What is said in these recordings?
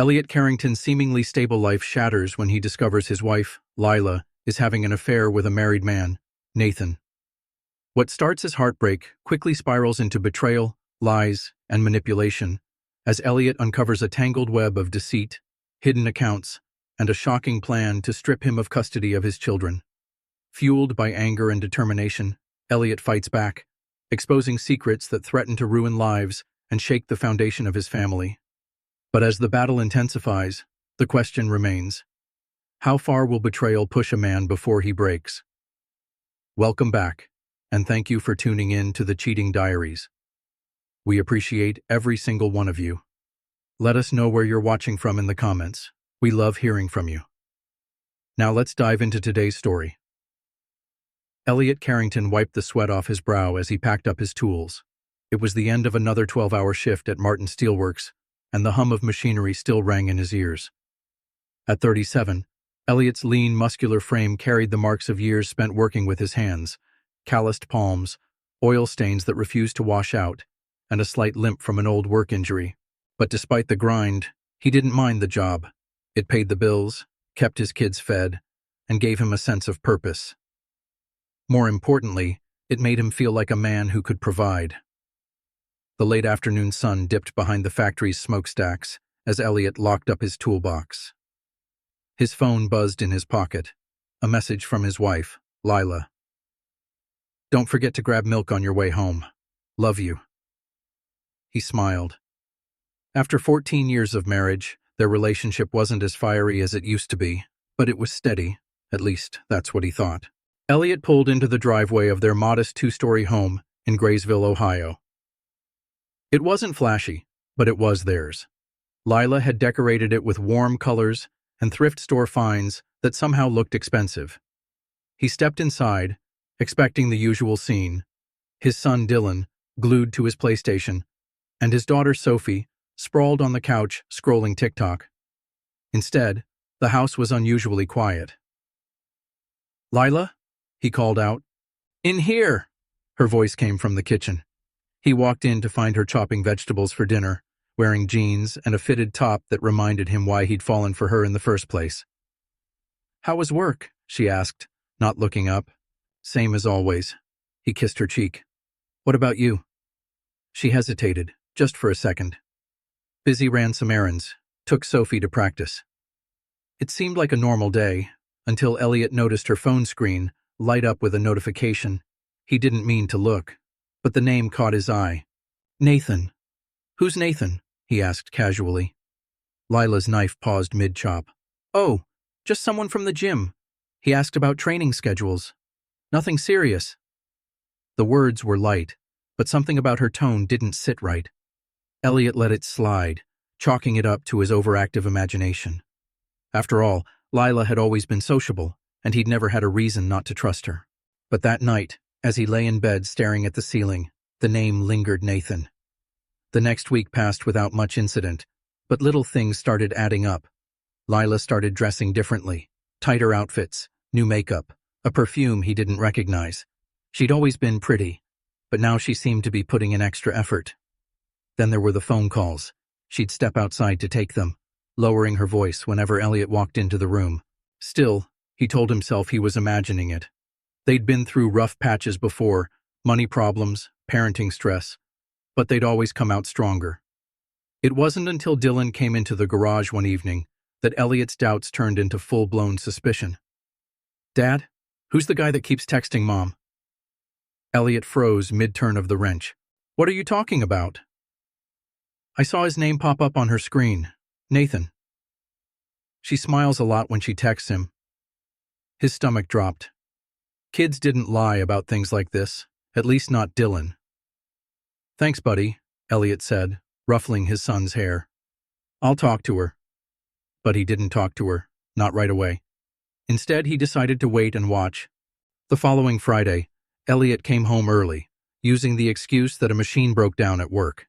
Elliot Carrington's seemingly stable life shatters when he discovers his wife, Lila, is having an affair with a married man, Nathan. What starts as heartbreak quickly spirals into betrayal, lies, and manipulation, as Elliot uncovers a tangled web of deceit, hidden accounts, and a shocking plan to strip him of custody of his children. Fueled by anger and determination, Elliot fights back, exposing secrets that threaten to ruin lives and shake the foundation of his family. But as the battle intensifies, the question remains: how far will betrayal push a man before he breaks? Welcome back, and thank you for tuning in to the Cheating Diaries. We appreciate every single one of you. Let us know where you're watching from in the comments. We love hearing from you. Now let's dive into today's story. Elliot Carrington wiped the sweat off his brow as he packed up his tools. It was the end of another 12-hour shift at Martin Steelworks, and the hum of machinery still rang in his ears. At 37, Elliot's lean, muscular frame carried the marks of years spent working with his hands: calloused palms, oil stains that refused to wash out, and a slight limp from an old work injury. But despite the grind, he didn't mind the job. It paid the bills, kept his kids fed, and gave him a sense of purpose. More importantly, it made him feel like a man who could provide. The late afternoon sun dipped behind the factory's smokestacks as Elliot locked up his toolbox. His phone buzzed in his pocket, a message from his wife, Lila. "Don't forget to grab milk on your way home. Love you." He smiled. After 14 years of marriage, their relationship wasn't as fiery as it used to be, but it was steady. At least, that's what he thought. Elliot pulled into the driveway of their modest 2-story home in Graysville, Ohio. It wasn't flashy, but it was theirs. Lila had decorated it with warm colors and thrift store finds that somehow looked expensive. He stepped inside, expecting the usual scene: his son Dylan, glued to his PlayStation, and his daughter Sophie, sprawled on the couch scrolling TikTok. Instead, the house was unusually quiet. "Lila?" he called out. "In here!" Her voice came from the kitchen. He walked in to find her chopping vegetables for dinner, wearing jeans and a fitted top that reminded him why he'd fallen for her in the first place. "How was work?" she asked, not looking up. "Same as always." He kissed her cheek. "What about you?" She hesitated, just for a second. "Busy, ran some errands, took Sophie to practice." It seemed like a normal day, until Elliot noticed her phone screen light up with a notification. He didn't mean to look, but the name caught his eye. "Nathan." "Who's Nathan?" he asked casually. Lila's knife paused mid-chop. "Oh, just someone from the gym. He asked about training schedules. Nothing serious." The words were light, but something about her tone didn't sit right. Elliot let it slide, chalking it up to his overactive imagination. After all, Lila had always been sociable, and he'd never had a reason not to trust her. But that night, as he lay in bed staring at the ceiling, the name lingered: Nathan. The next week passed without much incident, but little things started adding up. Lila started dressing differently: tighter outfits, new makeup, a perfume he didn't recognize. She'd always been pretty, but now she seemed to be putting in extra effort. Then there were the phone calls. She'd step outside to take them, lowering her voice whenever Elliot walked into the room. Still, he told himself he was imagining it. They'd been through rough patches before: money problems, parenting stress, but they'd always come out stronger. It wasn't until Dylan came into the garage one evening that Elliot's doubts turned into full-blown suspicion. "Dad, who's the guy that keeps texting Mom?" Elliot froze mid-turn of the wrench. "What are you talking about?" "I saw his name pop up on her screen. Nathan." "She smiles a lot when she texts him." His stomach dropped. Kids didn't lie about things like this, at least not Dylan. "Thanks, buddy," Elliot said, ruffling his son's hair. "I'll talk to her." But he didn't talk to her, not right away. Instead, he decided to wait and watch. The following Friday, Elliot came home early, using the excuse that a machine broke down at work.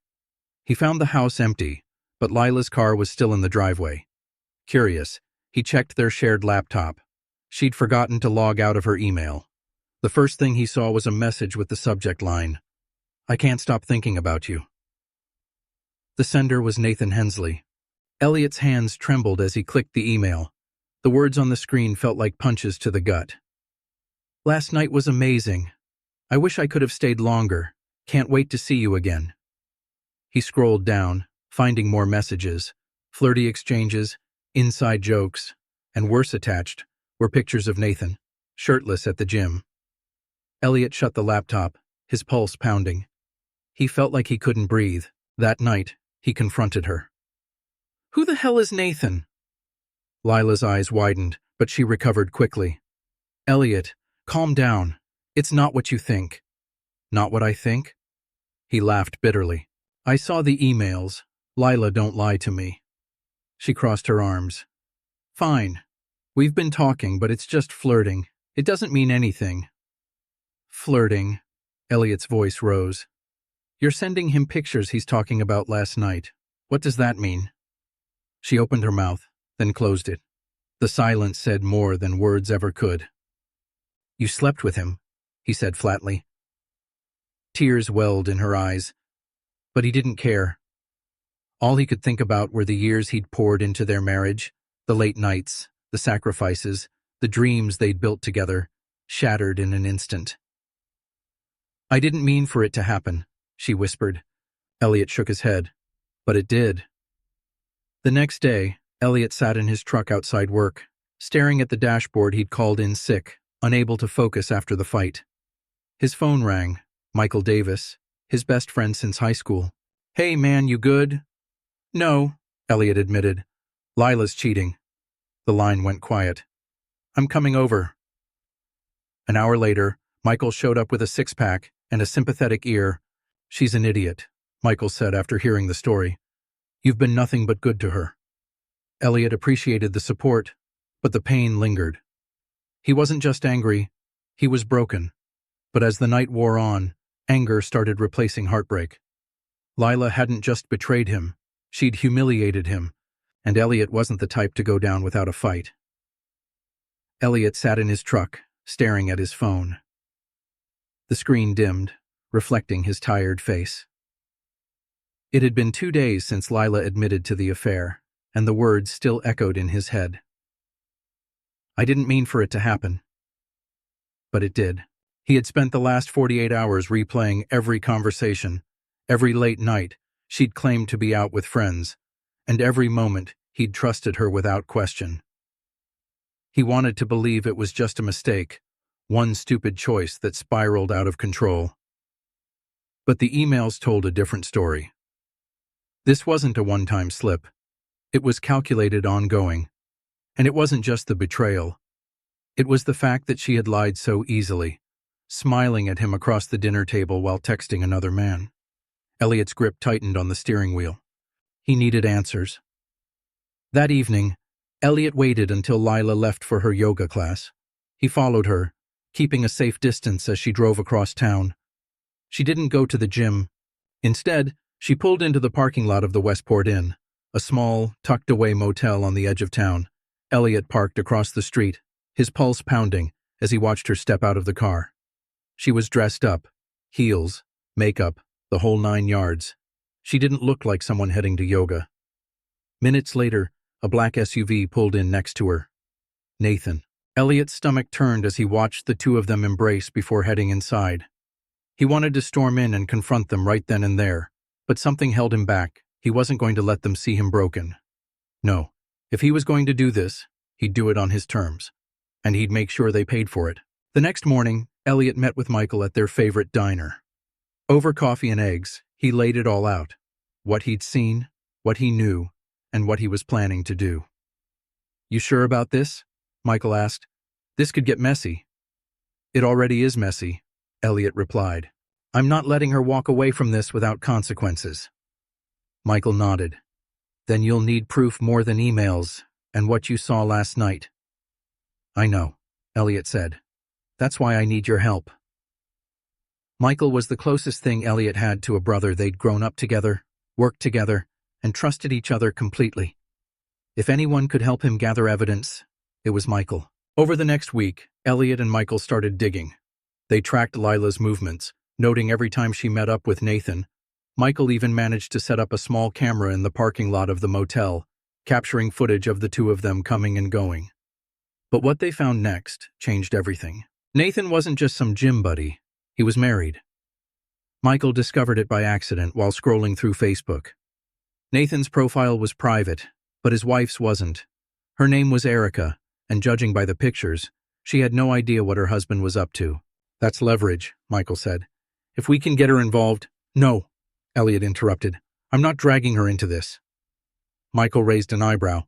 He found the house empty, but Lila's car was still in the driveway. Curious, he checked their shared laptop. She'd forgotten to log out of her email. The first thing he saw was a message with the subject line: "I can't stop thinking about you." The sender was Nathan Hensley. Elliot's hands trembled as he clicked the email. The words on the screen felt like punches to the gut. "Last night was amazing. I wish I could have stayed longer. Can't wait to see you again." He scrolled down, finding more messages, flirty exchanges, inside jokes, and worse attached were pictures of Nathan, shirtless at the gym. Elliot shut the laptop, his pulse pounding. He felt like he couldn't breathe. That night, he confronted her. "Who the hell is Nathan?" Lila's eyes widened, but she recovered quickly. "Elliot, calm down. It's not what you think." "Not what I think?" He laughed bitterly. "I saw the emails. Lila, don't lie to me." She crossed her arms. "Fine. We've been talking, but it's just flirting. It doesn't mean anything." "Flirting?" Elliot's voice rose. "You're sending him pictures he's talking about last night. What does that mean?" She opened her mouth, then closed it. The silence said more than words ever could. "You slept with him," he said flatly. Tears welled in her eyes, but he didn't care. All he could think about were the years he'd poured into their marriage, the late nights, the sacrifices, the dreams they'd built together, shattered in an instant. "I didn't mean for it to happen," she whispered. Elliot shook his head. "But it did." The next day, Elliot sat in his truck outside work, staring at the dashboard. He'd called in sick, unable to focus after the fight. His phone rang. Michael Davis, his best friend since high school. "Hey man, you good?" "No," Elliot admitted. "Lila's cheating." The line went quiet. "I'm coming over." An hour later, Michael showed up with a six-pack and a sympathetic ear. "She's an idiot," Michael said after hearing the story. "You've been nothing but good to her." Elliot appreciated the support, but the pain lingered. He wasn't just angry, he was broken. But as the night wore on, anger started replacing heartbreak. Lila hadn't just betrayed him, she'd humiliated him, and Elliot wasn't the type to go down without a fight. Elliot sat in his truck, staring at his phone. The screen dimmed, reflecting his tired face. It had been 2 days since Lila admitted to the affair, and the words still echoed in his head. "I didn't mean for it to happen." But it did. He had spent the last 48 hours replaying every conversation, every late night she'd claimed to be out with friends, and every moment he'd trusted her without question. He wanted to believe it was just a mistake, one stupid choice that spiraled out of control. But the emails told a different story. This wasn't a one-time slip. It was calculated, ongoing. And it wasn't just the betrayal. It was the fact that she had lied so easily, smiling at him across the dinner table while texting another man. Elliot's grip tightened on the steering wheel. He needed answers. That evening, Elliot waited until Lila left for her yoga class. He followed her, keeping a safe distance as she drove across town. She didn't go to the gym. Instead, she pulled into the parking lot of the Westport Inn, a small, tucked-away motel on the edge of town. Elliot parked across the street, his pulse pounding as he watched her step out of the car. She was dressed up, heels, makeup, the whole 9 yards. She didn't look like someone heading to yoga. Minutes later, a black SUV pulled in next to her. Nathan. Elliot's stomach turned as he watched the two of them embrace before heading inside. He wanted to storm in and confront them right then and there, but something held him back. He wasn't going to let them see him broken. No, if he was going to do this, he'd do it on his terms, and he'd make sure they paid for it. The next morning, Elliot met with Michael at their favorite diner. Over coffee and eggs, he laid it all out. What he'd seen, what he knew, and what he was planning to do. "You sure about this?" Michael asked. "This could get messy." "It already is messy," Elliot replied. "I'm not letting her walk away from this without consequences." Michael nodded. "Then you'll need proof more than emails and what you saw last night." "I know," Elliot said. "That's why I need your help." Michael was the closest thing Elliot had to a brother. They'd grown up together, worked together, and trusted each other completely. If anyone could help him gather evidence, it was Michael. Over the next week, Elliot and Michael started digging. They tracked Lila's movements, noting every time she met up with Nathan. Michael even managed to set up a small camera in the parking lot of the motel, capturing footage of the two of them coming and going. But what they found next changed everything. Nathan wasn't just some gym buddy. He was married. Michael discovered it by accident while scrolling through Facebook. Nathan's profile was private, but his wife's wasn't. Her name was Erica, and judging by the pictures, she had no idea what her husband was up to. "That's leverage," Michael said. "If we can get her involved—" "No," Elliot interrupted. "I'm not dragging her into this." Michael raised an eyebrow.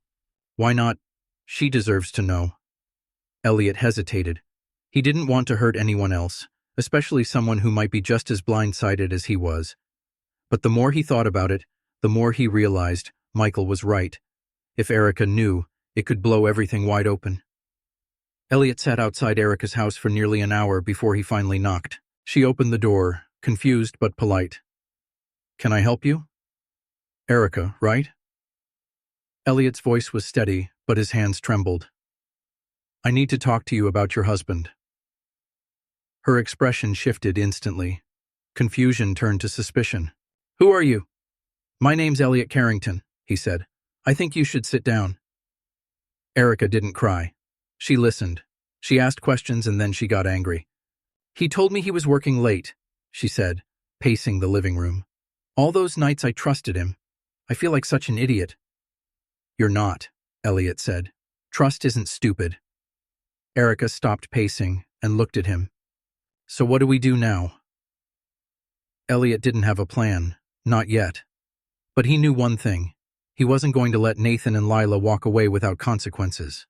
"Why not? She deserves to know." Elliot hesitated. He didn't want to hurt anyone else, especially someone who might be just as blindsided as he was. But the more he thought about it, the more he realized Michael was right. If Erica knew, it could blow everything wide open. Elliot sat outside Erica's house for nearly an hour before he finally knocked. She opened the door, confused but polite. "Can I help you?" "Erica, right?" Elliot's voice was steady, but his hands trembled. "I need to talk to you about your husband." Her expression shifted instantly. Confusion turned to suspicion. "Who are you?" "My name's Elliot Carrington," he said. "I think you should sit down." Erica didn't cry. She listened. She asked questions and then she got angry. "He told me he was working late," she said, pacing the living room. "All those nights I trusted him. I feel like such an idiot." "You're not," Elliot said. "Trust isn't stupid." Erica stopped pacing and looked at him. "So what do we do now?" Elliot didn't have a plan, not yet. But he knew one thing. He wasn't going to let Nathan and Lila walk away without consequences.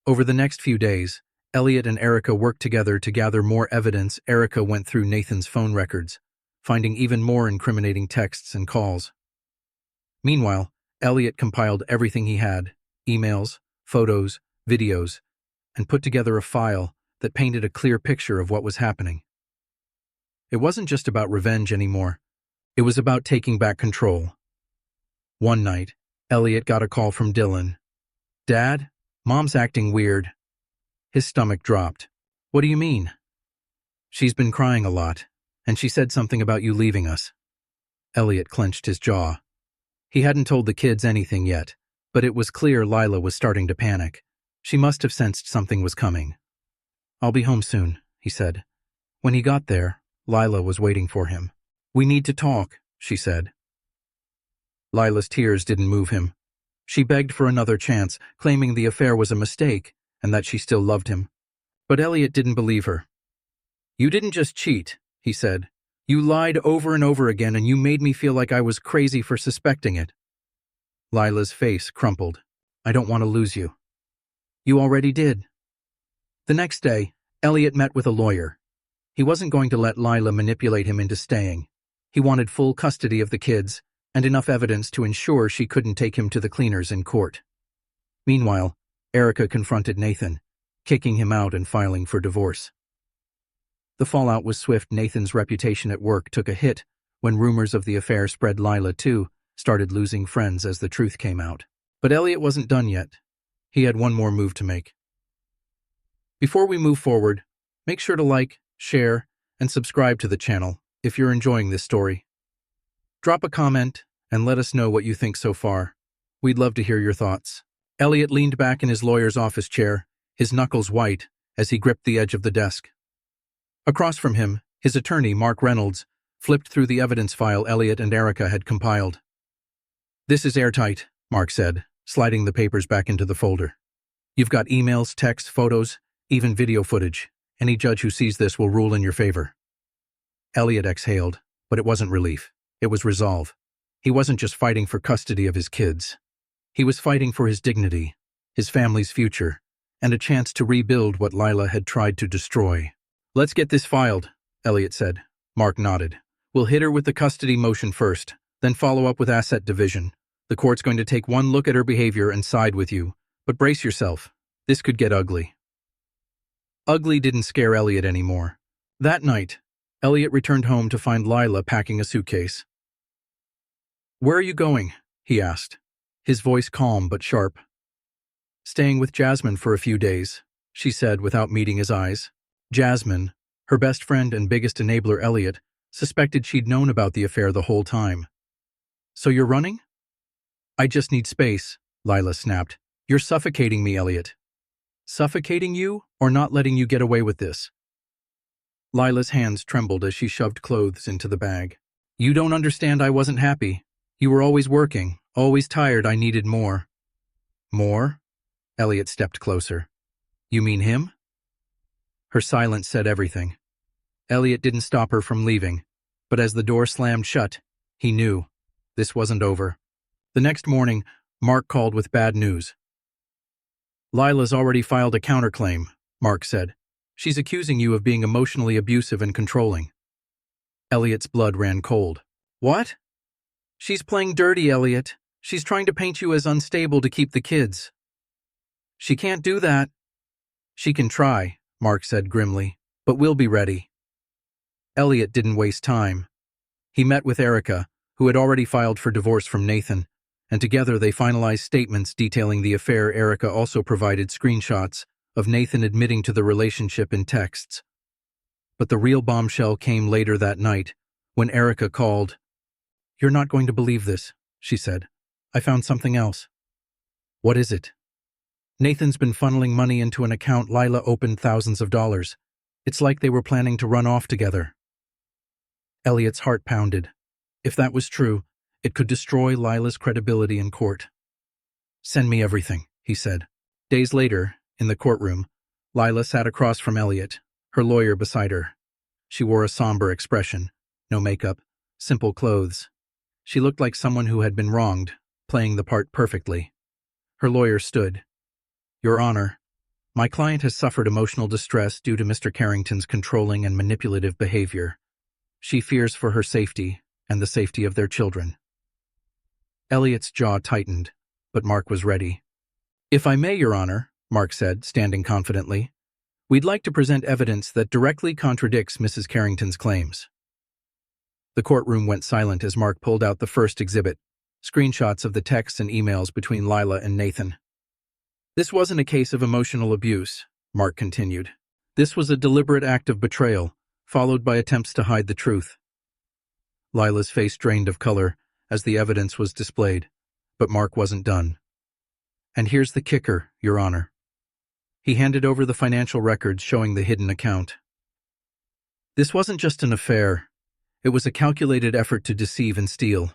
Over the next few days, Elliot and Erica worked together to gather more evidence. Erica went through Nathan's phone records, finding even more incriminating texts and calls. Meanwhile, Elliot compiled everything he had, emails, photos, videos, and put together a file that painted a clear picture of what was happening. It wasn't just about revenge anymore. It was about taking back control. One night, Elliot got a call from Dylan. "Dad, Mom's acting weird." His stomach dropped. "What do you mean?" "She's been crying a lot, and she said something about you leaving us." Elliot clenched his jaw. He hadn't told the kids anything yet, but it was clear Lila was starting to panic. She must have sensed something was coming. "I'll be home soon," he said. When he got there, Lila was waiting for him. "We need to talk," she said. Lila's tears didn't move him. She begged for another chance, claiming the affair was a mistake and that she still loved him. But Elliot didn't believe her. "You didn't just cheat," he said. "You lied over and over again and you made me feel like I was crazy for suspecting it." Lila's face crumpled. "I don't want to lose you." "You already did." The next day, Elliot met with a lawyer. He wasn't going to let Lila manipulate him into staying. He wanted full custody of the kids and enough evidence to ensure she couldn't take him to the cleaners in court. Meanwhile, Erica confronted Nathan, kicking him out and filing for divorce. The fallout was swift. Nathan's reputation at work took a hit when rumors of the affair spread. Lila, too, started losing friends as the truth came out. But Elliot wasn't done yet. He had one more move to make. Before we move forward, make sure to like, share, and subscribe to the channel if you're enjoying this story. Drop a comment and let us know what you think so far. We'd love to hear your thoughts. Elliot leaned back in his lawyer's office chair, his knuckles white as he gripped the edge of the desk. Across from him, his attorney, Mark Reynolds, flipped through the evidence file Elliot and Erica had compiled. "This is airtight," Mark said, sliding the papers back into the folder. "You've got emails, texts, photos, even video footage. Any judge who sees this will rule in your favor." Elliot exhaled, but it wasn't relief. It was resolve. He wasn't just fighting for custody of his kids. He was fighting for his dignity, his family's future, and a chance to rebuild what Lila had tried to destroy. "Let's get this filed," Elliot said. Mark nodded. "We'll hit her with the custody motion first, then follow up with asset division. The court's going to take one look at her behavior and side with you, but brace yourself. This could get ugly." Ugly didn't scare Elliot anymore. That night, Elliot returned home to find Lila packing a suitcase. "Where are you going?" he asked, his voice calm but sharp. "Staying with Jasmine for a few days," she said without meeting his eyes. Jasmine, her best friend and biggest enabler. Elliot suspected she'd known about the affair the whole time. "So you're running?" I just need space, Lila snapped. You're suffocating me, Elliot. Suffocating you, or not letting you get away with this? Lila's hands trembled as she shoved clothes into the bag. You don't understand, I wasn't happy. You were always working, always tired, I needed more. More? Elliot stepped closer. You mean him? Her silence said everything. Elliot didn't stop her from leaving, but as the door slammed shut, he knew this wasn't over. The next morning, Mark called with bad news. Lila's already filed a counterclaim, Mark said. She's accusing you of being emotionally abusive and controlling. Elliot's blood ran cold. What? She's playing dirty, Elliot. She's trying to paint you as unstable to keep the kids. She can't do that. She can try, Mark said grimly, but we'll be ready. Elliot didn't waste time. He met with Erica, who had already filed for divorce from Nathan, and together they finalized statements detailing the affair. Erica also provided screenshots of Nathan admitting to the relationship in texts. But the real bombshell came later that night, when Erica called. You're not going to believe this, she said. I found something else. What is it? Nathan's been funneling money into an account Lila opened thousands of dollars. It's like they were planning to run off together. Elliot's heart pounded. If that was true, it could destroy Lila's credibility in court. Send me everything, he said. Days later, in the courtroom, Lila sat across from Elliot, her lawyer beside her. She wore a somber expression, no makeup, simple clothes. She looked like someone who had been wronged, playing the part perfectly. Her lawyer stood. Your Honor, my client has suffered emotional distress due to Mr. Carrington's controlling and manipulative behavior. She fears for her safety and the safety of their children. Elliot's jaw tightened, but Mark was ready. If I may, Your Honor, Mark said, standing confidently, we'd like to present evidence that directly contradicts Mrs. Carrington's claims. The courtroom went silent as Mark pulled out the first exhibit, screenshots of the texts and emails between Lila and Nathan. This wasn't a case of emotional abuse, Mark continued. This was a deliberate act of betrayal, followed by attempts to hide the truth. Lila's face drained of color as the evidence was displayed, but Mark wasn't done. And here's the kicker, Your Honor. He handed over the financial records showing the hidden account. This wasn't just an affair. It was a calculated effort to deceive and steal.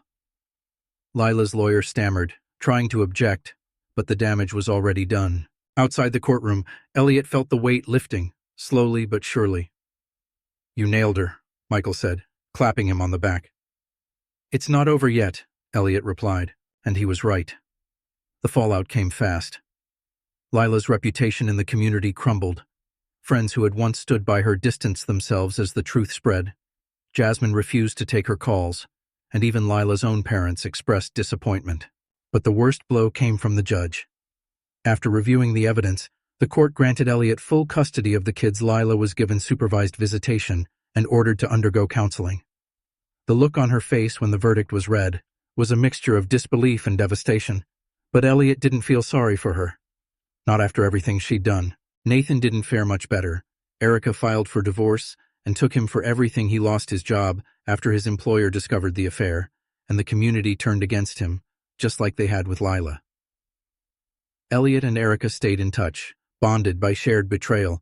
Lila's lawyer stammered, trying to object, but the damage was already done. Outside the courtroom, Elliot felt the weight lifting, slowly but surely. You nailed her, Michael said, clapping him on the back. It's not over yet, Elliot replied, and he was right. The fallout came fast. Lila's reputation in the community crumbled. Friends who had once stood by her distanced themselves as the truth spread. Jasmine refused to take her calls, and even Lila's own parents expressed disappointment. But the worst blow came from the judge. After reviewing the evidence, the court granted Elliot full custody of the kids. Lila was given supervised visitation and ordered to undergo counseling. The look on her face when the verdict was read was a mixture of disbelief and devastation, but Elliot didn't feel sorry for her. Not after everything she'd done. Nathan didn't fare much better. Erica filed for divorce and took him for everything. He lost his job after his employer discovered the affair, and the community turned against him, just like they had with Lila. Elliot and Erica stayed in touch, bonded by shared betrayal,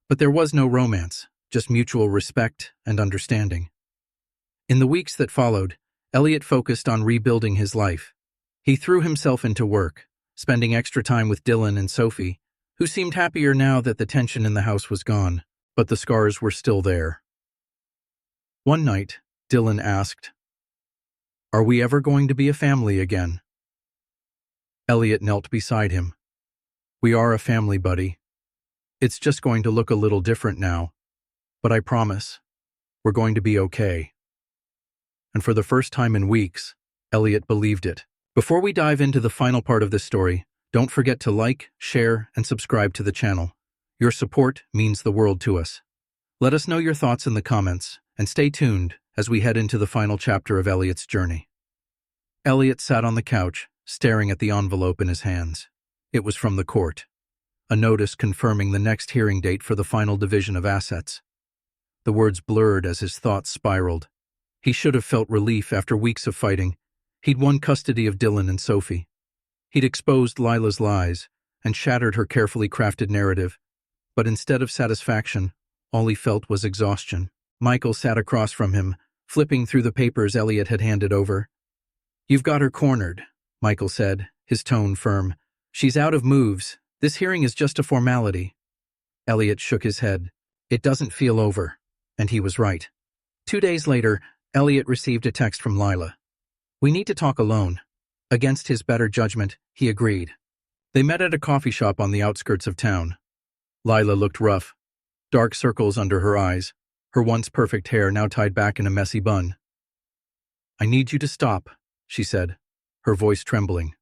but there was no romance, just mutual respect and understanding. In the weeks that followed, Elliot focused on rebuilding his life. He threw himself into work, spending extra time with Dylan and Sophie, who seemed happier now that the tension in the house was gone, but the scars were still there. One night, Dylan asked, "Are we ever going to be a family again?" Elliot knelt beside him. "We are a family, buddy. It's just going to look a little different now, but I promise, we're going to be okay." And for the first time in weeks, Elliot believed it. Before we dive into the final part of this story, don't forget to like, share, and subscribe to the channel. Your support means the world to us. Let us know your thoughts in the comments, and stay tuned as we head into the final chapter of Elliot's journey. Elliot sat on the couch, staring at the envelope in his hands. It was from the court. A notice confirming the next hearing date for the final division of assets. The words blurred as his thoughts spiraled. He should have felt relief after weeks of fighting. He'd won custody of Dylan and Sophie. He'd exposed Lila's lies and shattered her carefully crafted narrative. But instead of satisfaction, all he felt was exhaustion. Michael sat across from him, flipping through the papers Elliot had handed over. "You've got her cornered," Michael said, his tone firm. "She's out of moves. This hearing is just a formality." Elliot shook his head. "It doesn't feel over." And he was right. 2 days later, Elliot received a text from Lila. "We need to talk alone." Against his better judgment, he agreed. They met at a coffee shop on the outskirts of town. Lila looked rough, dark circles under her eyes, her once perfect hair now tied back in a messy bun. "I need you to stop," she said, her voice trembling.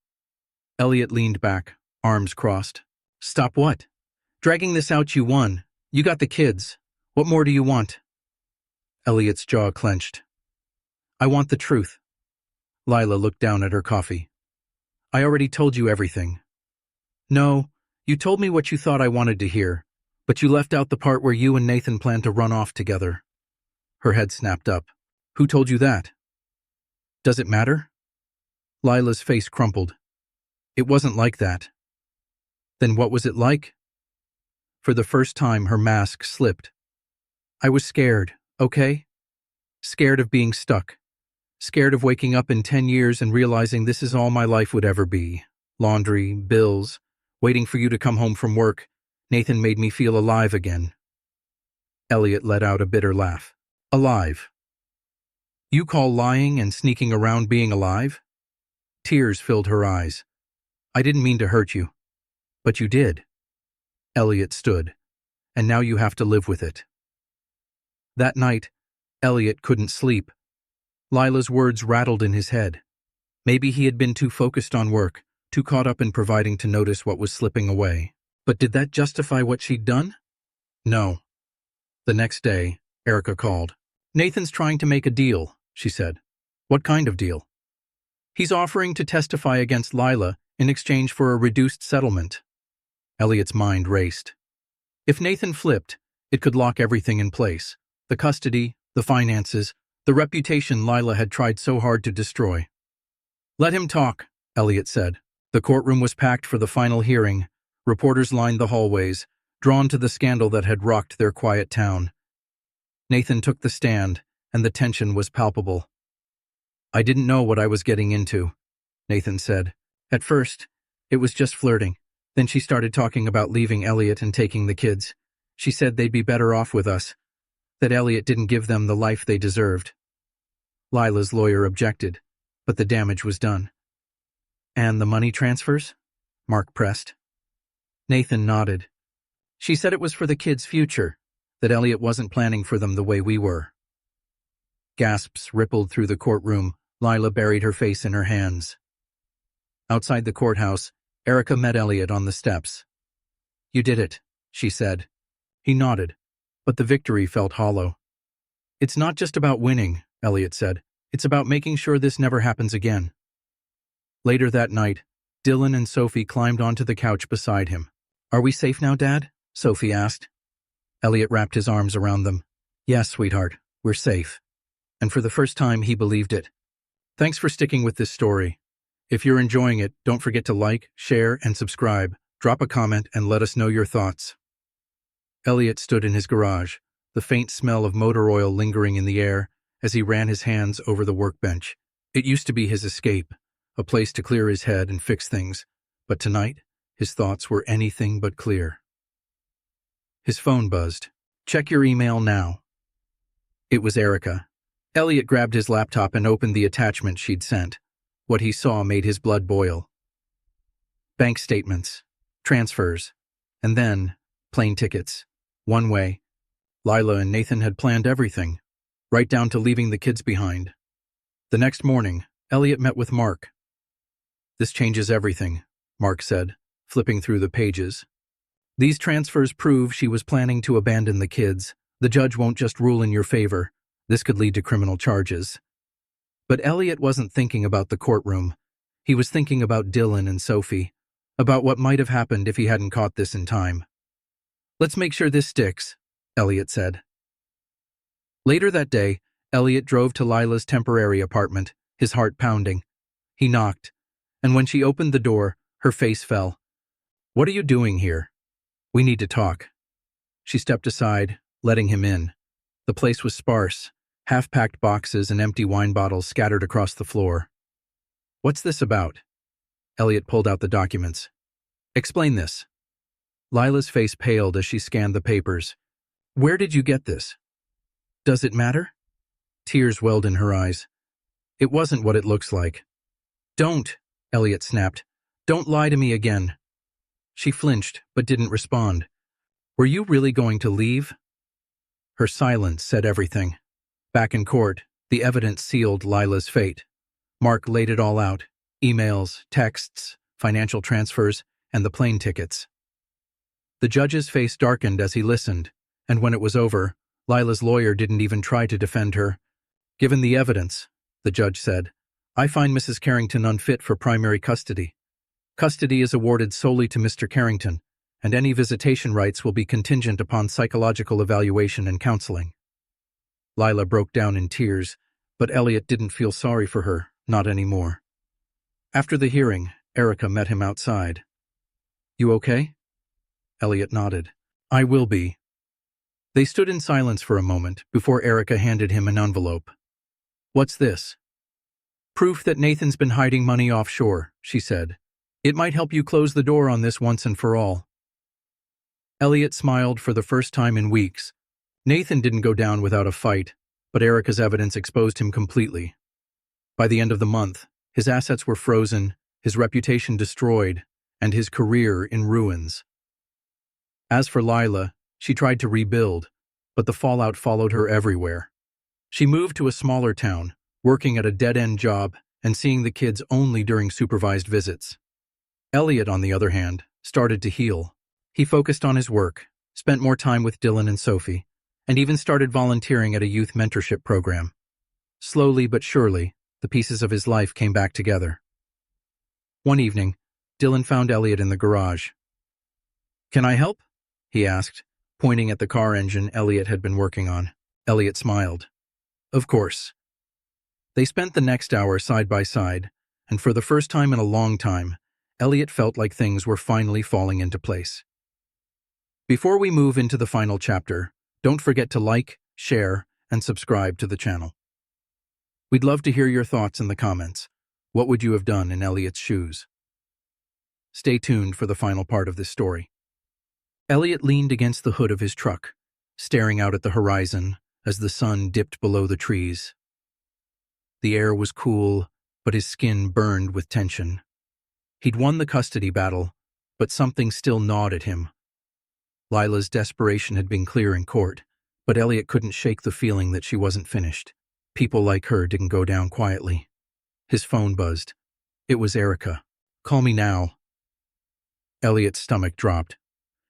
Elliot leaned back, arms crossed. "Stop what? Dragging this out, you won. You got the kids. What more do you want?" Elliot's jaw clenched. "I want the truth." Lila looked down at her coffee. "I already told you everything." "No, you told me what you thought I wanted to hear, but you left out the part where you and Nathan plan to run off together." Her head snapped up. "Who told you that?" "Does it matter?" Lila's face crumpled. "It wasn't like that." "Then what was it like?" For the first time, her mask slipped. "I was scared, okay? Scared of being stuck. Scared of waking up in 10 years and realizing this is all my life would ever be. Laundry, bills, waiting for you to come home from work. Nathan made me feel alive again." Elliot let out a bitter laugh. "Alive? You call lying and sneaking around being alive?" Tears filled her eyes. "I didn't mean to hurt you. But you did." Elliot stood. "And now you have to live with it." That night, Elliot couldn't sleep. Lila's words rattled in his head. Maybe he had been too focused on work, too caught up in providing to notice what was slipping away. But did that justify what she'd done? No. The next day, Erica called. "Nathan's trying to make a deal," she said. "What kind of deal?" "He's offering to testify against Lila in exchange for a reduced settlement." Elliot's mind raced. If Nathan flipped, it could lock everything in place. The custody, the finances, the reputation Lila had tried so hard to destroy. "Let him talk," Elliot said. The courtroom was packed for the final hearing. Reporters lined the hallways, drawn to the scandal that had rocked their quiet town. Nathan took the stand, and the tension was palpable. "I didn't know what I was getting into," Nathan said. "At first, it was just flirting. Then she started talking about leaving Elliot and taking the kids. She said they'd be better off with us, that Elliot didn't give them the life they deserved." Lila's lawyer objected, but the damage was done. "And the money transfers?" Mark pressed. Nathan nodded. "She said it was for the kids' future, that Elliot wasn't planning for them the way we were." Gasps rippled through the courtroom. Lila buried her face in her hands. Outside the courthouse, Erica met Elliot on the steps. "You did it," she said. He nodded, but the victory felt hollow. "It's not just about winning," Elliot said. "It's about making sure this never happens again." Later that night, Dylan and Sophie climbed onto the couch beside him. "Are we safe now, Dad?" Sophie asked. Elliot wrapped his arms around them. "Yes, sweetheart, we're safe." And for the first time, he believed it. Thanks for sticking with this story. If you're enjoying it, don't forget to like, share, and subscribe. Drop a comment and let us know your thoughts. Elliot stood in his garage, the faint smell of motor oil lingering in the air as he ran his hands over the workbench. It used to be his escape, a place to clear his head and fix things, but tonight, his thoughts were anything but clear. His phone buzzed. "Check your email now." It was Erica. Elliot grabbed his laptop and opened the attachment she'd sent. What he saw made his blood boil. Bank statements, transfers, and then plane tickets. One way. Lila and Nathan had planned everything, right down to leaving the kids behind. The next morning, Elliot met with Mark. "This changes everything," Mark said, flipping through the pages. "These transfers prove she was planning to abandon the kids. The judge won't just rule in your favor. This could lead to criminal charges." But Elliot wasn't thinking about the courtroom. He was thinking about Dylan and Sophie, about what might have happened if he hadn't caught this in time. "Let's make sure this sticks," Elliot said. Later that day, Elliot drove to Lila's temporary apartment, his heart pounding. He knocked, and when she opened the door, her face fell. "What are you doing here? We need to talk." She stepped aside, letting him in. The place was sparse, half-packed boxes and empty wine bottles scattered across the floor. "What's this about?" Elliot pulled out the documents. "Explain this." Lila's face paled as she scanned the papers. "Where did you get this? Does it matter?" Tears welled in her eyes. "It wasn't what it looks like." "Don't," Elliot snapped. "Don't lie to me again." She flinched, but didn't respond. "Were you really going to leave?" Her silence said everything. Back in court, the evidence sealed Lila's fate. Mark laid it all out: emails, texts, financial transfers, and the plane tickets. The judge's face darkened as he listened, and when it was over, Lila's lawyer didn't even try to defend her. "Given the evidence," the judge said, "I find Mrs. Carrington unfit for primary custody. Custody is awarded solely to Mr. Carrington, and any visitation rights will be contingent upon psychological evaluation and counseling." Lila broke down in tears, but Elliot didn't feel sorry for her, not anymore. After the hearing, Erica met him outside. "You okay?" Elliot nodded. "I will be." They stood in silence for a moment before Erica handed him an envelope. "What's this?" "Proof that Nathan's been hiding money offshore," she said. "It might help you close the door on this once and for all." Elliot smiled for the first time in weeks. Nathan didn't go down without a fight, but Erica's evidence exposed him completely. By the end of the month, his assets were frozen, his reputation destroyed, and his career in ruins. As for Lila, she tried to rebuild, but the fallout followed her everywhere. She moved to a smaller town, working at a dead-end job and seeing the kids only during supervised visits. Elliot, on the other hand, started to heal. He focused on his work, spent more time with Dylan and Sophie, and even started volunteering at a youth mentorship program. Slowly but surely, the pieces of his life came back together. One evening, Dylan found Elliot in the garage. "Can I help?" he asked, pointing at the car engine Elliot had been working on. Elliot smiled. "Of course." They spent the next hour side by side, and for the first time in a long time, Elliot felt like things were finally falling into place. Before we move into the final chapter, don't forget to like, share, and subscribe to the channel. We'd love to hear your thoughts in the comments. What would you have done in Elliot's shoes? Stay tuned for the final part of this story. Elliot leaned against the hood of his truck, staring out at the horizon as the sun dipped below the trees. The air was cool, but his skin burned with tension. He'd won the custody battle, but something still gnawed at him. Lila's desperation had been clear in court, but Elliot couldn't shake the feeling that she wasn't finished. People like her didn't go down quietly. His phone buzzed. It was Erica. "Call me now." Elliot's stomach dropped.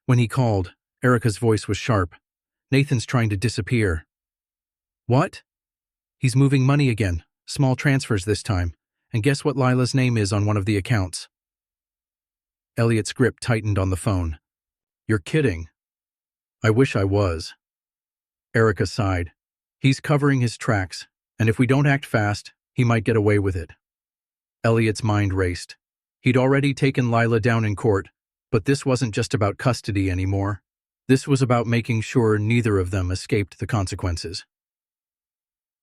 When he called, Erica's voice was sharp. "Nathan's trying to disappear." "What?" "He's moving money again, small transfers this time, and guess what Lila's name is on one of the accounts?" Elliot's grip tightened on the phone. "You're kidding." "I wish I was." Erica sighed. "He's covering his tracks, and if we don't act fast, he might get away with it." Elliot's mind raced. He'd already taken Lila down in court, but this wasn't just about custody anymore. This was about making sure neither of them escaped the consequences.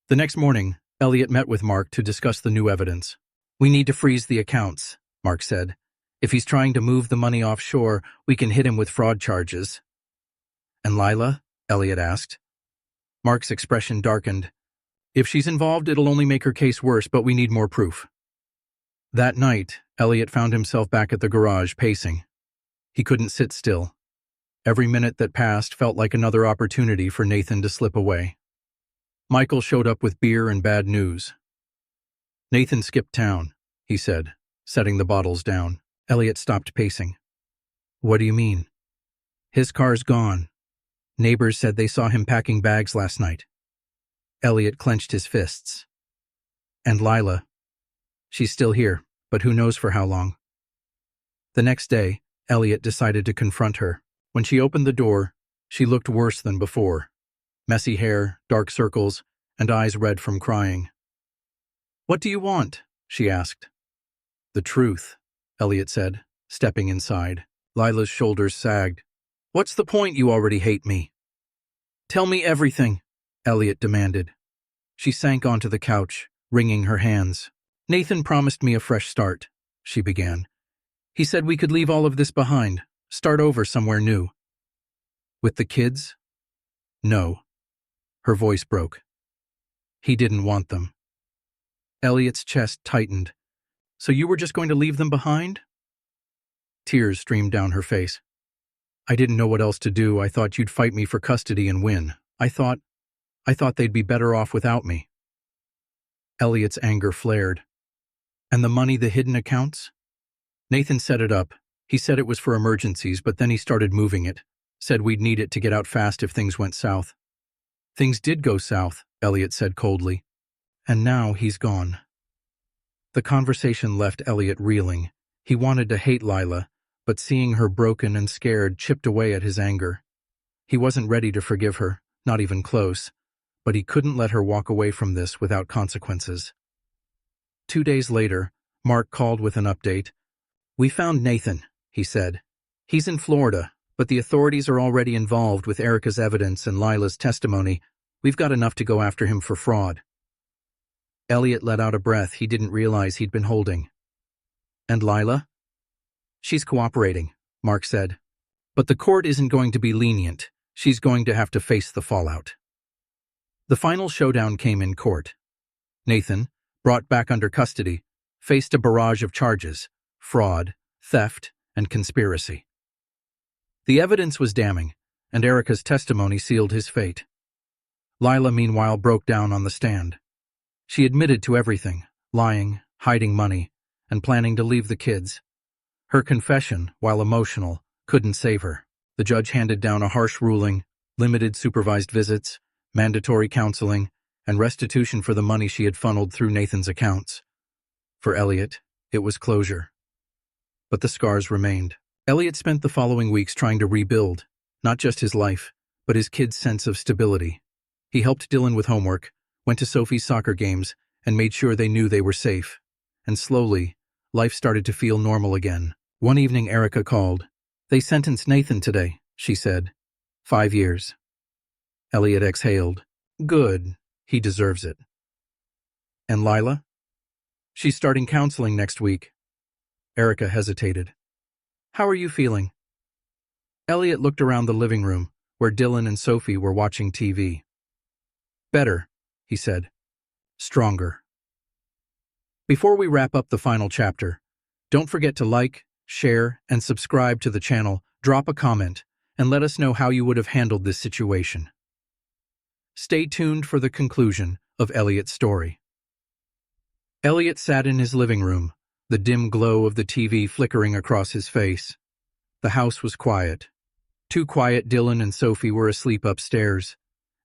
The next morning, Elliot met with Mark to discuss the new evidence. "We need to freeze the accounts," Mark said. "If he's trying to move the money offshore, we can hit him with fraud charges." "And Lila?" Elliot asked. Mark's expression darkened. "If she's involved, it'll only make her case worse, but we need more proof." That night, Elliot found himself back at the garage, pacing. He couldn't sit still. Every minute that passed felt like another opportunity for Nathan to slip away. Michael showed up with beer and bad news. "Nathan skipped town," he said, setting the bottles down. Elliot stopped pacing. "What do you mean?" "His car's gone. Neighbors said they saw him packing bags last night." Elliot clenched his fists. "And Lila? She's still here, but who knows for how long." The next day, Elliot decided to confront her. When she opened the door, she looked worse than before. Messy hair, dark circles, and eyes red from crying. "What do you want?" she asked. The truth, Elliot said, stepping inside. Lila's shoulders sagged. What's the point? You already hate me. Tell me everything, Elliot demanded. She sank onto the couch, wringing her hands. Nathan promised me a fresh start, she began. He said we could leave all of this behind, start over somewhere new. With the kids? No. Her voice broke. He didn't want them. Elliot's chest tightened. So you were just going to leave them behind? Tears streamed down her face. I didn't know what else to do. I thought you'd fight me for custody and win. I thought they'd be better off without me. Elliot's anger flared. And the money, the hidden accounts? Nathan set it up. He said it was for emergencies, but then he started moving it. Said we'd need it to get out fast if things went south. Things did go south, Elliot said coldly. And now he's gone. The conversation left Elliot reeling. He wanted to hate Lila, but seeing her broken and scared chipped away at his anger. He wasn't ready to forgive her, not even close, but he couldn't let her walk away from this without consequences. 2 days later, Mark called with an update. We found Nathan, he said. He's in Florida, but the authorities are already involved with Erica's evidence and Lila's testimony. We've got enough to go after him for fraud. Elliot let out a breath he didn't realize he'd been holding. And Lila? She's cooperating, Mark said. But the court isn't going to be lenient. She's going to have to face the fallout. The final showdown came in court. Nathan, brought back under custody, faced a barrage of charges: fraud, theft, and conspiracy. The evidence was damning, and Erica's testimony sealed his fate. Lila, meanwhile, broke down on the stand. She admitted to everything: lying, hiding money, and planning to leave the kids. Her confession, while emotional, couldn't save her. The judge handed down a harsh ruling: limited supervised visits, mandatory counseling, and restitution for the money she had funneled through Nathan's accounts. For Elliot, it was closure. But the scars remained. Elliot spent the following weeks trying to rebuild, not just his life, but his kids' sense of stability. He helped Dylan with homework, went to Sophie's soccer games, and made sure they knew they were safe. And slowly, life started to feel normal again. One evening, Erica called. They sentenced Nathan today, she said. 5 years. Elliot exhaled. Good. He deserves it. And Lila? She's starting counseling next week. Erica hesitated. How are you feeling? Elliot looked around the living room, where Dylan and Sophie were watching TV. Better, he said. Stronger. Before we wrap up the final chapter, don't forget to like, share, and subscribe to the channel, drop a comment, and let us know how you would have handled this situation. Stay tuned for the conclusion of Elliot's story. Elliot sat in his living room, the dim glow of the TV flickering across his face. The house was quiet. Too quiet. Dylan and Sophie were asleep upstairs,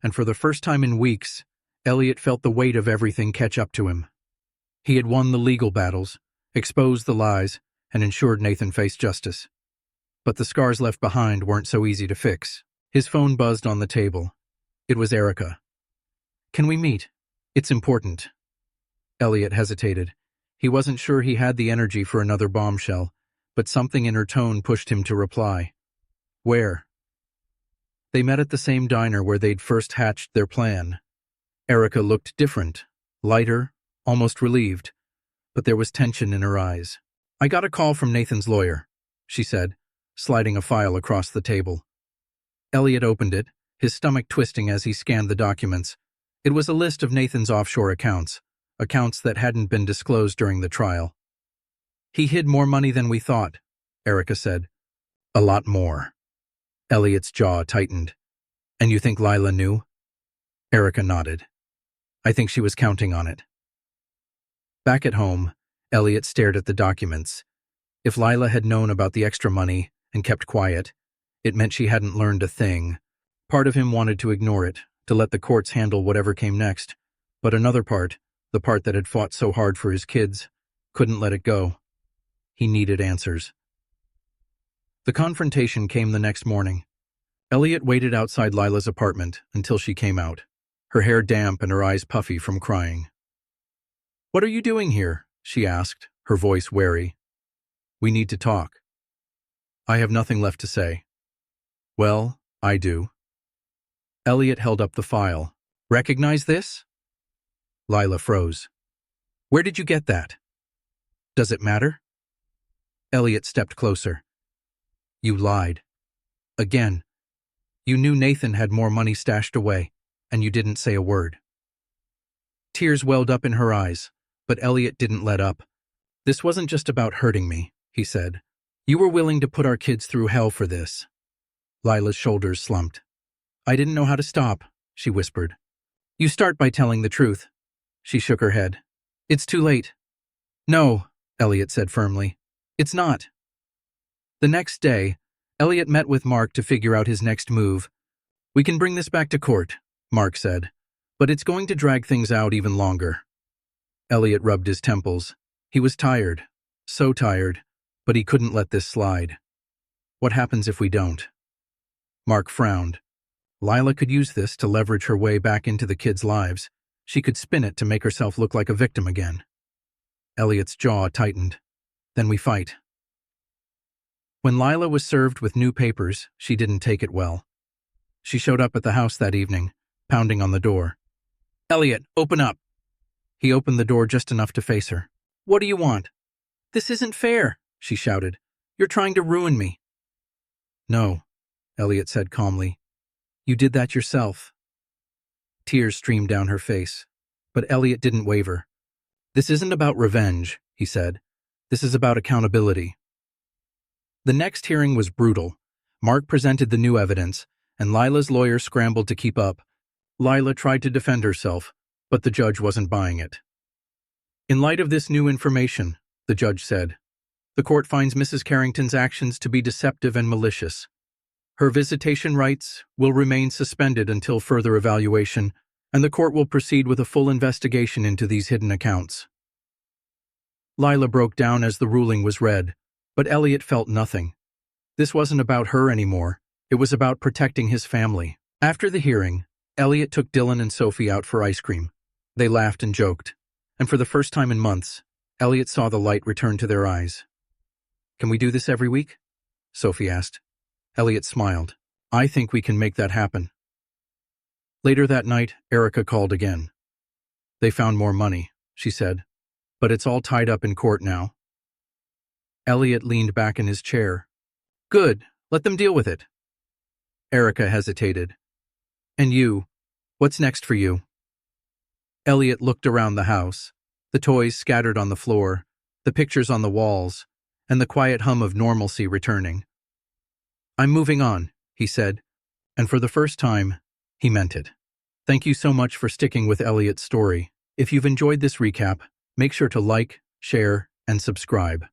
and for the first time in weeks, Elliot felt the weight of everything catch up to him. He had won the legal battles, exposed the lies, and ensured Nathan faced justice. But the scars left behind weren't so easy to fix. His phone buzzed on the table. It was Erica. Can we meet? It's important. Elliot hesitated. He wasn't sure he had the energy for another bombshell, but something in her tone pushed him to reply. Where? They met at the same diner where they'd first hatched their plan. Erica looked different, lighter, almost relieved, but there was tension in her eyes. I got a call from Nathan's lawyer, she said, sliding a file across the table. Elliot opened it, his stomach twisting as he scanned the documents. It was a list of Nathan's offshore accounts that hadn't been disclosed during the trial. He hid more money than we thought, Erica said. A lot more. Elliot's jaw tightened. And you think Lila knew? Erica nodded. I think she was counting on it. Back at home, Elliot stared at the documents. If Lila had known about the extra money and kept quiet, it meant she hadn't learned a thing. Part of him wanted to ignore it, to let the courts handle whatever came next. But another part, the part that had fought so hard for his kids, couldn't let it go. He needed answers. The confrontation came the next morning. Elliot waited outside Lila's apartment until she came out, her hair damp and her eyes puffy from crying. What are you doing here? She asked, her voice wary. "We need to talk." "I have nothing left to say." "Well, I do." Elliot held up the file. "Recognize this?" Lila froze. "Where did you get that?" "Does it matter?" Elliot stepped closer. "You lied. Again. You knew Nathan had more money stashed away, and you didn't say a word." Tears welled up in her eyes, but Elliot didn't let up. "This wasn't just about hurting me," he said. "You were willing to put our kids through hell for this." Lila's shoulders slumped. "I didn't know how to stop," she whispered. "You start by telling the truth." She shook her head. "It's too late." "No," Elliot said firmly. "It's not." The next day, Elliot met with Mark to figure out his next move. "We can bring this back to court," Mark said, "but it's going to drag things out even longer." Elliot rubbed his temples. He was tired, so tired, but he couldn't let this slide. "What happens if we don't?" Mark frowned. Lila could use this to leverage her way back into the kids' lives. She could spin it to make herself look like a victim again. Elliot's jaw tightened. "Then we fight." When Lila was served with new papers, she didn't take it well. She showed up at the house that evening, pounding on the door. "Elliot, open up." He opened the door just enough to face her. "What do you want?" "This isn't fair," she shouted. "You're trying to ruin me." "No," Elliot said calmly. "You did that yourself." Tears streamed down her face, but Elliot didn't waver. "This isn't about revenge," he said. "This is about accountability." The next hearing was brutal. Mark presented the new evidence, and Lila's lawyer scrambled to keep up. Lila tried to defend herself, but the judge wasn't buying it. "In light of this new information," the judge said, "the court finds Mrs. Carrington's actions to be deceptive and malicious. Her visitation rights will remain suspended until further evaluation, and the court will proceed with a full investigation into these hidden accounts." Lila broke down as the ruling was read, but Elliot felt nothing. This wasn't about her anymore. It was about protecting his family. After the hearing, Elliot took Dylan and Sophie out for ice cream. They laughed and joked, and for the first time in months, Elliot saw the light return to their eyes. "Can we do this every week?" Sophie asked. Elliot smiled. "I think we can make that happen." Later that night, Erica called again. "They found more money," she said, "but it's all tied up in court now." Elliot leaned back in his chair. "Good, let them deal with it." Erica hesitated. "And you? What's next for you?" Elliot looked around the house, the toys scattered on the floor, the pictures on the walls, and the quiet hum of normalcy returning. "I'm moving on," he said, and for the first time, he meant it. Thank you so much for sticking with Elliot's story. If you've enjoyed this recap, make sure to like, share, and subscribe.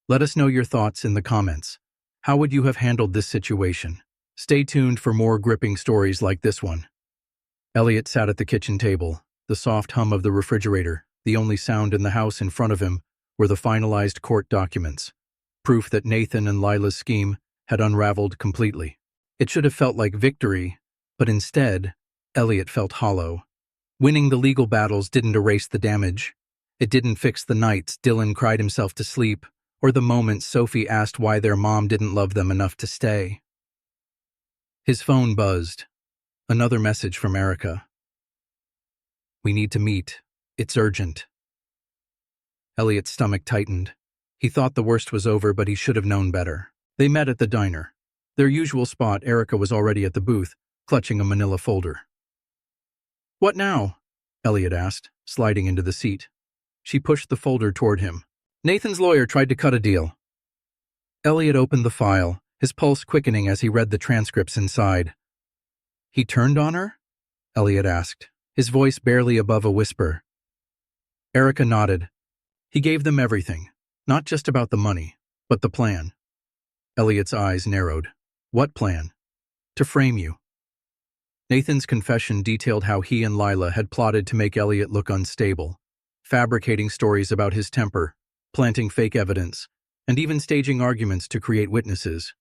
Let us know your thoughts in the comments. How would you have handled this situation? Stay tuned for more gripping stories like this one. Elliot sat at the kitchen table, the soft hum of the refrigerator, the only sound in the house in front of him were the finalized court documents, proof that Nathan and Lila's scheme had unraveled completely. It should have felt like victory, but instead, Elliot felt hollow. Winning the legal battles didn't erase the damage. It didn't fix the nights Dylan cried himself to sleep, or the moments Sophie asked why their mom didn't love them enough to stay. His phone buzzed. Another message from Erica. "We need to meet. It's urgent." Elliot's stomach tightened. He thought the worst was over, but he should have known better. They met at the diner. Their usual spot, Erica was already at the booth, clutching a manila folder. "What now?" Elliot asked, sliding into the seat. She pushed the folder toward him. "Nathan's lawyer tried to cut a deal." Elliot opened the file, his pulse quickening as he read the transcripts inside. "He turned on her?" Elliot asked, his voice barely above a whisper. Erica nodded. "He gave them everything, not just about the money, but the plan." Elliot's eyes narrowed. "What plan?" "To frame you." Nathan's confession detailed how he and Lila had plotted to make Elliot look unstable, fabricating stories about his temper, planting fake evidence, and even staging arguments to create witnesses.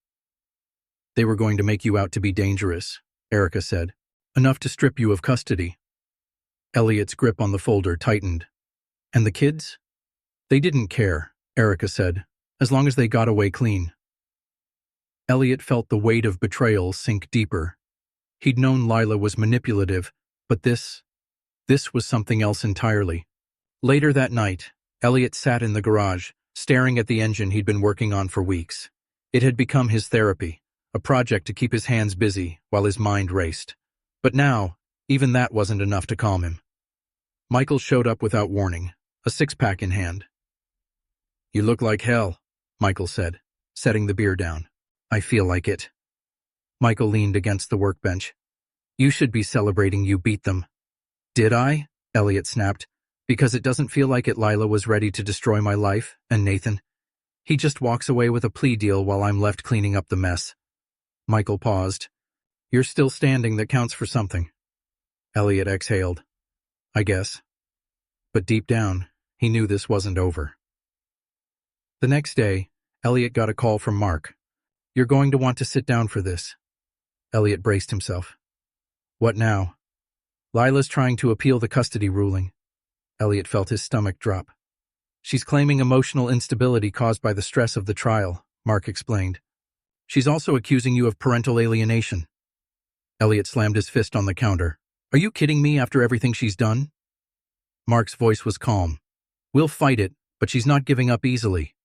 "They were going to make you out to be dangerous," Erica said. "Enough to strip you of custody." Elliot's grip on the folder tightened. "And the kids?" "They didn't care," Erica said, as long as they got away clean. Elliot felt the weight of betrayal sink deeper. He'd known Lila was manipulative, but this was something else entirely. Later that night, Elliot sat in the garage, staring at the engine he'd been working on for weeks. It had become his therapy, a project to keep his hands busy while his mind raced. But now, even that wasn't enough to calm him. Michael showed up without warning, a six-pack in hand. "You look like hell," Michael said, setting the beer down. "I feel like it." Michael leaned against the workbench. "You should be celebrating you beat them." "Did I?" Elliot snapped. "Because it doesn't feel like it. Lila was ready to destroy my life, and Nathan. He just walks away with a plea deal while I'm left cleaning up the mess." Michael paused. "You're still standing, that counts for something." Elliot exhaled. "I guess." But deep down, he knew this wasn't over. The next day, Elliot got a call from Mark. "You're going to want to sit down for this." Elliot braced himself. "What now?" "Lila's trying to appeal the custody ruling." Elliot felt his stomach drop. "She's claiming emotional instability caused by the stress of the trial," Mark explained. "She's also accusing you of parental alienation." Elliot slammed his fist on the counter. "Are you kidding me after everything she's done?" Mark's voice was calm. "We'll fight it, but she's not giving up easily."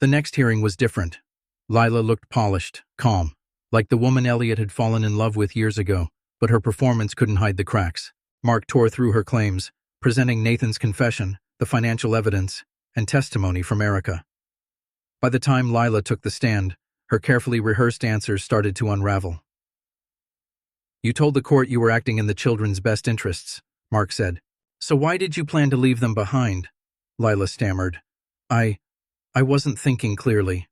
The next hearing was different. Lila looked polished, calm, like the woman Elliot had fallen in love with years ago, but her performance couldn't hide the cracks. Mark tore through her claims, presenting Nathan's confession, the financial evidence, and testimony from Erica. By the time Lila took the stand, her carefully rehearsed answers started to unravel. "You told the court you were acting in the children's best interests," Mark said. "So why did you plan to leave them behind?" Lila stammered. I wasn't thinking clearly."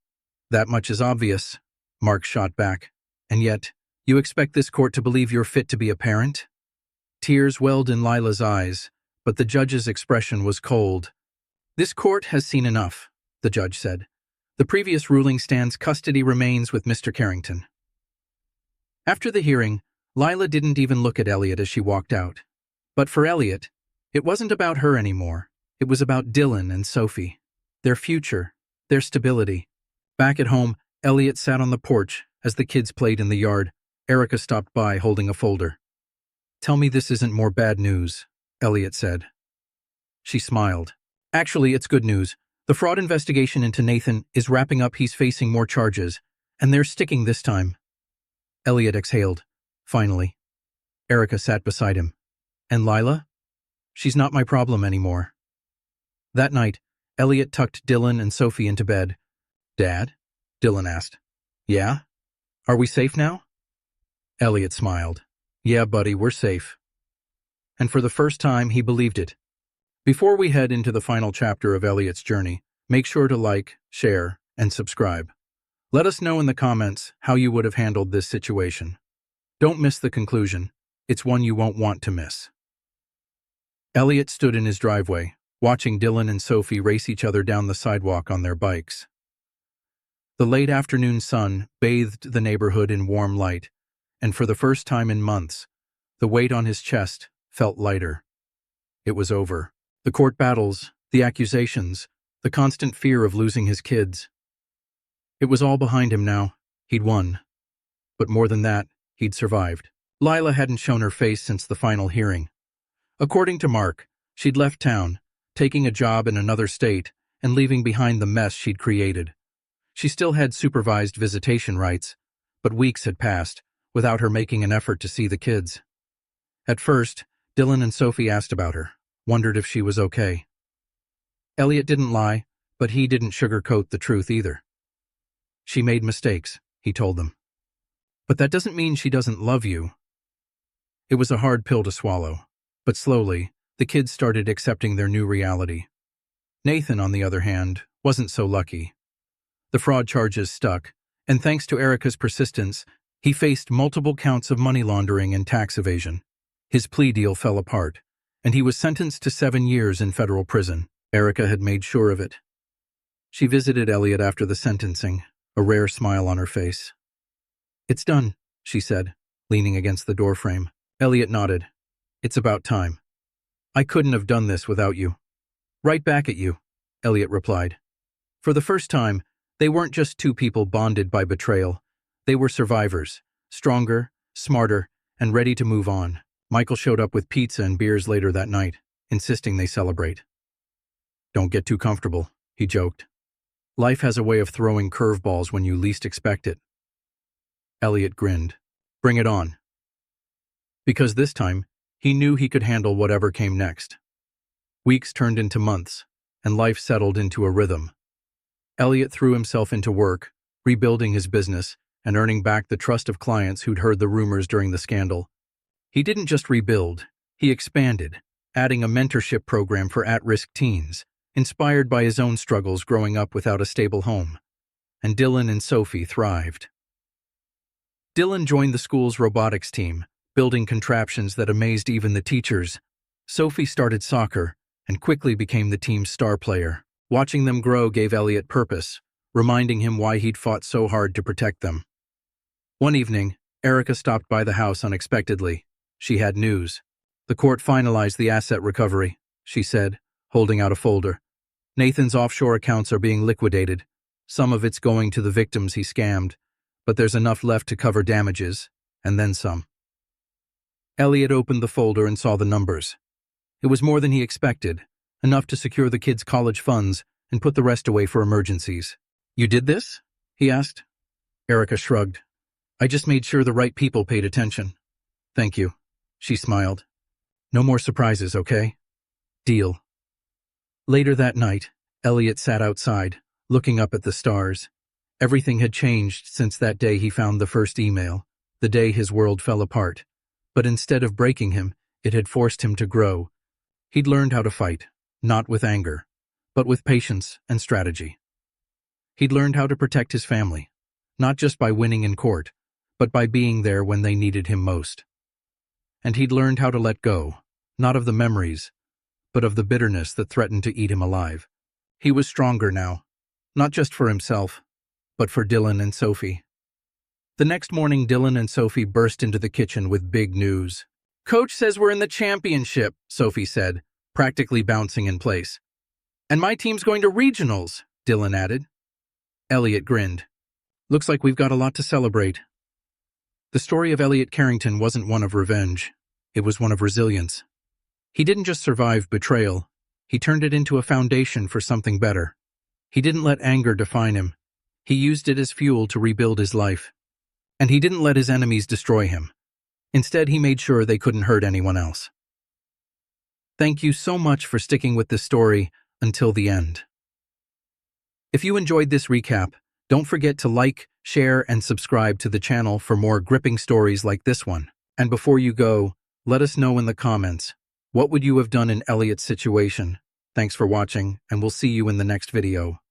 "That much is obvious," Mark shot back. "And yet, you expect this court to believe you're fit to be a parent?" Tears welled in Lila's eyes, but the judge's expression was cold. "This court has seen enough," the judge said. "The previous ruling stands. Custody remains with Mr. Carrington." After the hearing, Lila didn't even look at Elliot as she walked out. But for Elliot, it wasn't about her anymore. It was about Dylan and Sophie. Their future, their stability. Back at home, Elliot sat on the porch as the kids played in the yard. Erica stopped by holding a folder. "Tell me this isn't more bad news," Elliot said. She smiled. "Actually, it's good news. The fraud investigation into Nathan is wrapping up. He's facing more charges, and they're sticking this time." Elliot exhaled. Finally. Erica sat beside him. "And Lila? She's not my problem anymore." That night, Elliot tucked Dylan and Sophie into bed. "Dad?" Dylan asked. "Yeah? Are we safe now?" Elliot smiled. "Yeah, buddy, we're safe." And for the first time, he believed it. Before we head into the final chapter of Elliot's journey, make sure to like, share, and subscribe. Let us know in the comments how you would have handled this situation. Don't miss the conclusion. It's one you won't want to miss. Elliot stood in his driveway, watching Dylan and Sophie race each other down the sidewalk on their bikes. The late afternoon sun bathed the neighborhood in warm light, and for the first time in months, the weight on his chest felt lighter. It was over. The court battles, the accusations, the constant fear of losing his kids. It was all behind him now. He'd won. But more than that, he'd survived. Lila hadn't shown her face since the final hearing. According to Mark, she'd left town, taking a job in another state and leaving behind the mess she'd created. She still had supervised visitation rights, but weeks had passed without her making an effort to see the kids. At first, Dylan and Sophie asked about her, wondered if she was okay. Elliot didn't lie, but he didn't sugarcoat the truth either. "She made mistakes," he told them. "But that doesn't mean she doesn't love you." It was a hard pill to swallow, but slowly, the kids started accepting their new reality. Nathan, on the other hand, wasn't so lucky. The fraud charges stuck, and thanks to Erica's persistence, he faced multiple counts of money laundering and tax evasion. His plea deal fell apart, and he was sentenced to 7 years in federal prison. Erica had made sure of it. She visited Elliot after the sentencing, a rare smile on her face. "It's done," she said, leaning against the doorframe. Elliot nodded. "It's about time. I couldn't have done this without you." "Right back at you," Elliot replied. For the first time, they weren't just two people bonded by betrayal. They were survivors, stronger, smarter, and ready to move on. Michael showed up with pizza and beers later that night, insisting they celebrate. "Don't get too comfortable," he joked. "Life has a way of throwing curveballs when you least expect it." Elliot grinned. "Bring it on." Because this time, he knew he could handle whatever came next. Weeks turned into months, and life settled into a rhythm. Elliot threw himself into work, rebuilding his business and earning back the trust of clients who'd heard the rumors during the scandal. He didn't just rebuild, he expanded, adding a mentorship program for at-risk teens, inspired by his own struggles growing up without a stable home. And Dylan and Sophie thrived. Dylan joined the school's robotics team, building contraptions that amazed even the teachers. Sophie started soccer and quickly became the team's star player. Watching them grow gave Elliot purpose, reminding him why he'd fought so hard to protect them. One evening, Erica stopped by the house unexpectedly. She had news. "The court finalized the asset recovery," she said, holding out a folder. "Nathan's offshore accounts are being liquidated. Some of it's going to the victims he scammed, but there's enough left to cover damages, and then some." Elliot opened the folder and saw the numbers. It was more than he expected, enough to secure the kids' college funds and put the rest away for emergencies. "You did this?" he asked. Erica shrugged. "I just made sure the right people paid attention." "Thank you," she smiled. "No more surprises, okay?" "Deal." Later that night, Elliot sat outside, looking up at the stars. Everything had changed since that day he found the first email, the day his world fell apart. But instead of breaking him, it had forced him to grow. He'd learned how to fight, not with anger, but with patience and strategy. He'd learned how to protect his family, not just by winning in court, but by being there when they needed him most. And he'd learned how to let go, not of the memories, but of the bitterness that threatened to eat him alive. He was stronger now, not just for himself, but for Dylan and Sophie. The next morning, Dylan and Sophie burst into the kitchen with big news. "Coach says we're in the championship," Sophie said, practically bouncing in place. "And my team's going to regionals," Dylan added. Elliot grinned. "Looks like we've got a lot to celebrate." The story of Elliot Carrington wasn't one of revenge. It was one of resilience. He didn't just survive betrayal. He turned it into a foundation for something better. He didn't let anger define him. He used it as fuel to rebuild his life. And he didn't let his enemies destroy him. Instead, he made sure they couldn't hurt anyone else. Thank you so much for sticking with this story until the end. If you enjoyed this recap, don't forget to like, share, and subscribe to the channel for more gripping stories like this one. And before you go, let us know in the comments, what would you have done in Elliot's situation? Thanks for watching, and we'll see you in the next video.